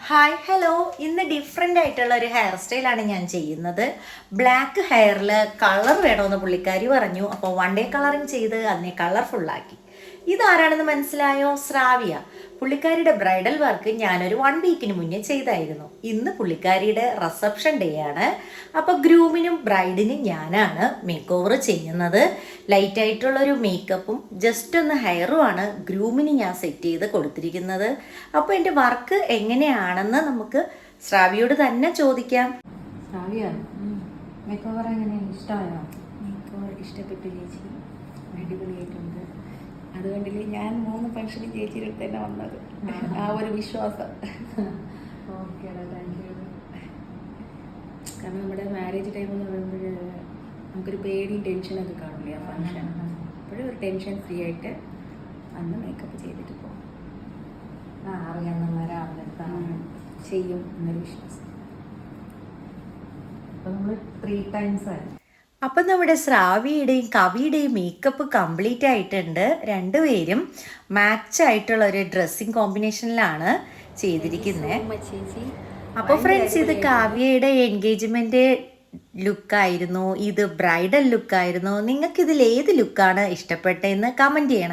Hi hello, ഇന്ന് different ആയിട്ടുള്ള ഒരു ഹെയർ സ്റ്റൈലാണ് ഞാൻ ചെയ്യുന്നത്. ബ്ലാക്ക് ഹെയറിൽ കളർ വേണമെന്ന് പുള്ളിക്കാരി പറഞ്ഞു. അപ്പോൾ വൺ ഡേ കളറിങ് ചെയ്ത് അതിനെ കളർഫുള്ളാക്കി. ഇതാരാണെന്ന് മനസ്സിലായോ? ശ്രാവ്യ. പുള്ളിക്കാരിയുടെ ബ്രൈഡൽ വർക്ക് ഞാനൊരു 1 വീക്കിന് മുന്നേ ചെയ്തായിരുന്നു. ഇന്ന് പുള്ളിക്കാരിയുടെ റിസപ്ഷൻ ഡേ ആണ്. അപ്പോൾ ഗ്രൂമിനും ബ്രൈഡിനും ഞാനാണ് മേക്ക് ഓവർ ചെയ്യുന്നത്. ലൈറ്റായിട്ടുള്ളൊരു മേക്കപ്പും ജസ്റ്റ് ഒന്ന് ഹെയറുമാണ് ഗ്രൂമിന് ഞാൻ സെറ്റ് ചെയ്ത് കൊടുത്തിരിക്കുന്നത്. അപ്പോൾ എൻ്റെ വർക്ക് എങ്ങനെയാണെന്ന് നമുക്ക് ശ്രാവ്യയോട് തന്നെ ചോദിക്കാം. ശ്രാവ്യ, മേക്ക് ഓവർ എങ്ങനെയാണ്? ഇഷ്ടമായോ? മേക്ക് ഓവർ ഇഷ്ടപ്പെട്ടു ചേച്ചി, അടിപൊളിയായിട്ടുണ്ട്. അതുകൊണ്ടില്ലേ ഞാൻ 3 ഫംഗ്ഷന് ചേച്ചിയുടെ അടുത്ത് തന്നെ വന്നത്. ആ ഒരു വിശ്വാസം. Okay, thank you. കാരണം നമ്മുടെ മാരേജ് ടൈം എന്ന് പറയുമ്പോൾ നമുക്കൊരു പേടിയും ടെൻഷനൊക്കെ കാണില്ലേ ആ ഫംഗ്ഷൻ. അപ്പോഴും ഒരു ടെൻഷൻ ഫ്രീ ആയിട്ട് അന്ന് മേക്കപ്പ് ചെയ്തിട്ട് പോകും. അറിയാവുന്ന ഒരാളുടെ ചെയ്യും എന്നൊരു വിശ്വാസം. അപ്പോൾ നമ്മൾ 3 times ആയി. അപ്പം നമ്മുടെ ശ്രാവ്യയുടെയും കവിയുടെയും മേക്കപ്പ് കംപ്ലീറ്റ് ആയിട്ടുണ്ട്. രണ്ടുപേരും മാച്ച് ആയിട്ടുള്ള ഒരു ഡ്രസ്സിങ് കോമ്പിനേഷനിലാണ് ചെയ്തിരിക്കുന്നത്. ചേച്ചി, അപ്പോൾ ഫ്രണ്ട്സ്, ഇത് കാവ്യയുടെ എൻഗേജ്മെന്റ് ലുക്കായിരുന്നു, ഇത് ബ്രൈഡൽ ലുക്കായിരുന്നു. നിങ്ങൾക്ക് ഇതിൽ ഏത് ലുക്കാണ് ഇഷ്ടപ്പെട്ടതെന്ന് കമൻറ്റ് ചെയ്യണം.